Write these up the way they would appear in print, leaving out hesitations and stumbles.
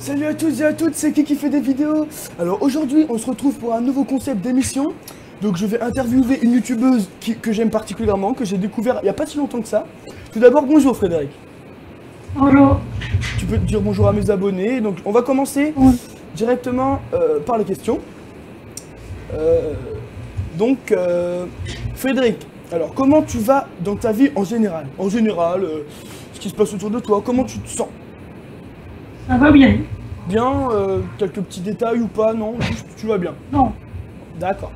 Salut à tous et à toutes, c'est qui fait des vidéos. Alors aujourd'hui, on se retrouve pour un nouveau concept d'émission. Donc je vais interviewer une youtubeuse que j'aime particulièrement, que j'ai découvert il n'y a pas si longtemps que ça. Tout d'abord, bonjour Frédéric. Bonjour. Tu peux dire bonjour à mes abonnés. Donc on va commencer Oui. directement par les questions. Frédéric, alors comment tu vas dans ta vie en général? En général, ce qui se passe autour de toi, comment tu te sens? Ça va bien? Bien, quelques petits détails ou pas, non? Juste, tu vas bien. Non. D'accord.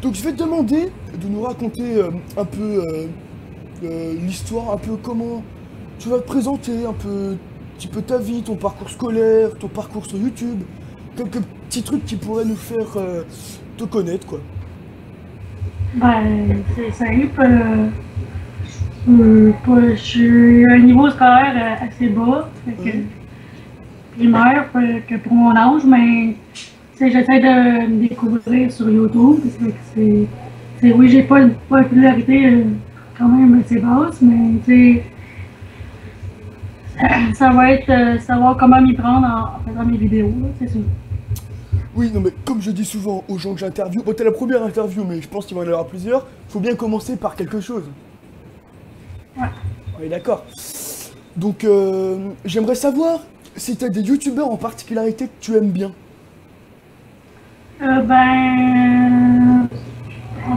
Donc je vais te demander de nous raconter un peu l'histoire, un peu comment tu vas te présenter, un petit peu ta vie, ton parcours scolaire, ton parcours sur YouTube, quelques petits trucs qui pourraient nous faire te connaître, quoi. Ben, c'est simple. Je suis à un niveau scolaire assez bas, fait que primaire que pour mon âge, mais j'essaie de me découvrir sur YouTube. Fait que oui, j'ai pas une popularité quand même assez basse, mais ça va être savoir comment m'y prendre en faisant mes vidéos, là, c'est sûr. Oui, non mais comme je dis souvent aux gens que j'interviewe, bon t'es la première interview, mais je pense qu'il va y en avoir plusieurs, faut bien commencer par quelque chose. Ouais. On est d'accord. Donc j'aimerais savoir si t'as des youtubeurs en particularité que tu aimes bien. En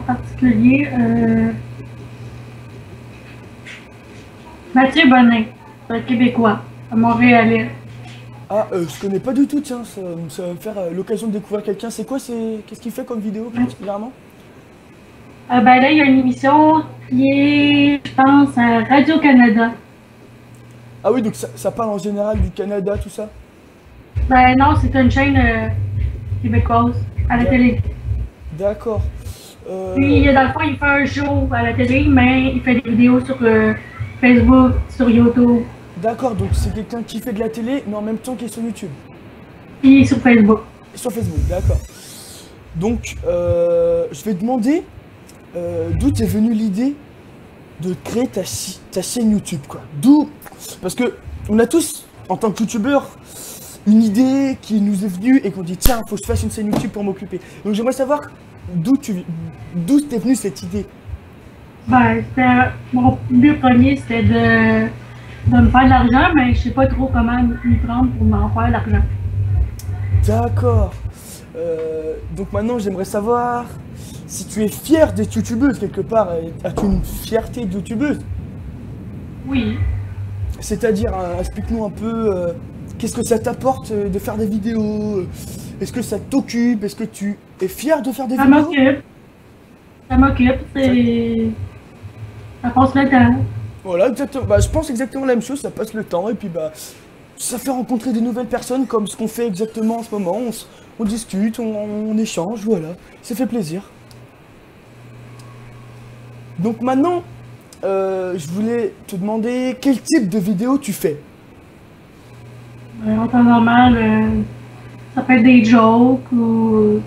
particulier, Mathieu Bonin, un Québécois, un Montréalais. Ah, je connais pas du tout, tiens, ça va me faire l'occasion de découvrir quelqu'un. C'est quoi, qu'est-ce qu'il fait comme vidéo particulièrement? Là, il y a une émission qui est, je pense, à Radio-Canada. Ah oui, donc ça parle en général du Canada, tout ça? Ben non, c'est une chaîne québécoise à la télé. D'accord. Puis, dans le fond, il fait un show à la télé, mais il fait des vidéos sur Facebook, sur YouTube, D'accord, donc c'est quelqu'un qui fait de la télé, mais en même temps qui est sur YouTube. puis sur Facebook. Sur Facebook, d'accord. Donc, je vais te demander d'où t'est venue l'idée de créer ta chaîne YouTube, quoi. D'où? Parce que on a tous, en tant que youtubeur, une idée qui nous est venue et qu'on dit tiens, faut que je fasse une chaîne YouTube pour m'occuper. Donc j'aimerais savoir d'où t'est venue cette idée. Mon but premier, c'était de me faire de l'argent, mais je sais pas trop comment m'y prendre pour m'en faire de l'argent. D'accord. Donc maintenant, j'aimerais savoir si tu es fière d'être youtubeuse quelque part. As-tu une fierté de youtubeuse? Oui. C'est-à-dire, explique-nous un peu qu'est-ce que ça t'apporte de faire des vidéos. Est-ce que ça t'occupe? Est-ce que tu es fière de faire des Ça vidéos? m'occupe. Ça m'occupe. Ça passe le temps. Voilà, exactement. Bah, je pense exactement la même chose. Ça passe le temps et puis bah, ça fait rencontrer des nouvelles personnes comme ce qu'on fait exactement en ce moment. On discute, on échange, voilà. Ça fait plaisir. Donc maintenant, je voulais te demander quel type de vidéo tu fais. En temps normal, ça peut être des jokes ou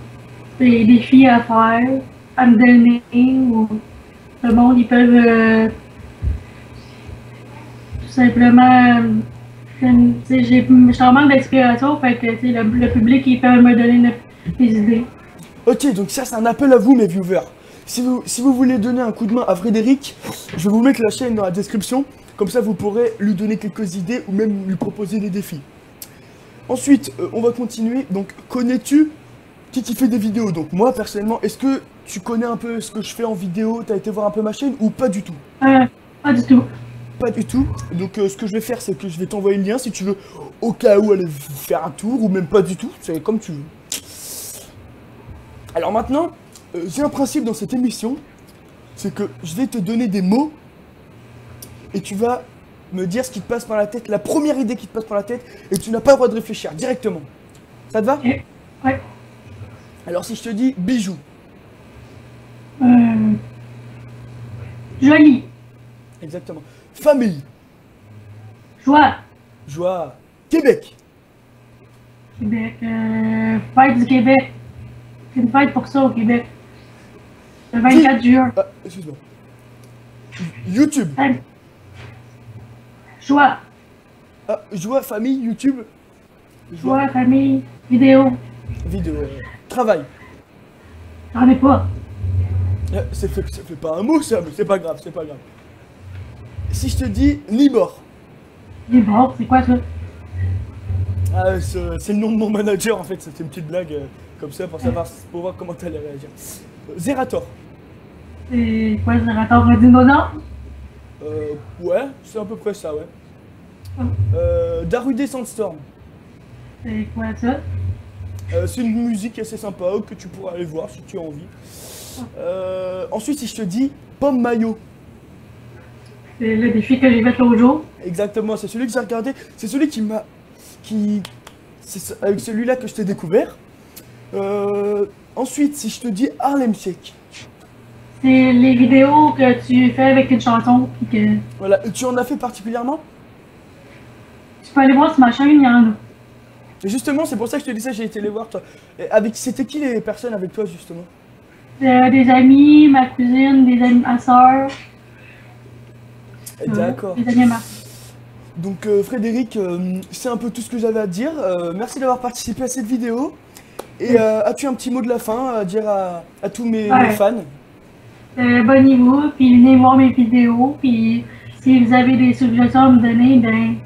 des défis à faire, à me donner, ou le monde, ils peuvent tout simplement. Je suis en manque d'inspiration, fait que le public, il peut me donner des idées. Ok, donc ça c'est un appel à vous mes viewers. Si vous voulez donner un coup de main à Frédéric, je vais vous mettre la chaîne dans la description. Comme ça vous pourrez lui donner quelques idées ou même lui proposer des défis. Ensuite, on va continuer. Donc, connais-tu qui fait des vidéos? Donc moi personnellement, est-ce que tu connais un peu ce que je fais en vidéo? T'as été voir un peu ma chaîne ou pas du tout? Pas du tout. Pas du tout. Donc ce que je vais faire, c'est que je vais t'envoyer le lien si tu veux, au cas où aller faire un tour, ou même pas du tout, c'est comme tu veux. Alors maintenant, j'ai un principe dans cette émission, c'est que je vais te donner des mots, et tu vas me dire ce qui te passe par la tête, la première idée qui te passe par la tête, et tu n'as pas le droit de réfléchir, directement. Ça te va? Ok. Ouais. Alors si je te dis bijoux. Joli. Exactement. Famille. Joie. Joie. Québec. Québec. Fête du Québec. C'est une fête pour ça au Québec. Le 24 juin. Ah, excuse-moi. YouTube. Joie. Ah, joie, famille, YouTube. Joie, famille, vidéo. Vidéo. Travail. J'en ai pas. Ça fait pas un mot ça, mais c'est pas grave, c'est pas grave. Si je te dis Libor. Libor, c'est quoi ça? Ah, c'est le nom de mon manager en fait, c'était une petite blague comme ça pour savoir, pour voir comment t'allais réagir. Zerator. C'est quoi ce rapport à dinosaure? Ouais, c'est à peu près ça, ouais. Darude Sandstorm. C'est quoi ça? C'est une musique assez sympa que tu pourras aller voir si tu as envie. Ensuite, si je te dis Pomme Mayo. C'est le défi que j'ai fait l'autre jour. Exactement, c'est celui que j'ai regardé. C'est celui qui m'a. C'est avec celui-là que je t'ai découvert. Ensuite, si je te dis Harlem Shake. C'est les vidéos que tu fais avec une chanson. Puis que Voilà, tu en as fait particulièrement? tu peux aller voir sur ma chaîne, il y en a. Et justement, c'est pour ça que je te disais, j'ai été les voir toi. C'était qui les personnes avec toi justement? Des amis, ma cousine, des amis, ma soeur. D'accord. Des amis à ma. Donc Frédéric, c'est un peu tout ce que j'avais à te dire. Merci d'avoir participé à cette vidéo. Et as-tu un petit mot de la fin à dire à tous mes fans? Bon niveau, puis venez voir mes vidéos, puis si vous avez des suggestions à me donner, ben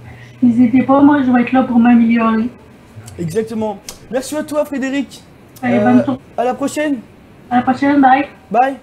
n'hésitez pas, moi je vais être là pour m'améliorer. Exactement. Merci à toi Frédéric. Allez, bonne journée. À la prochaine. À la prochaine, bye. Bye.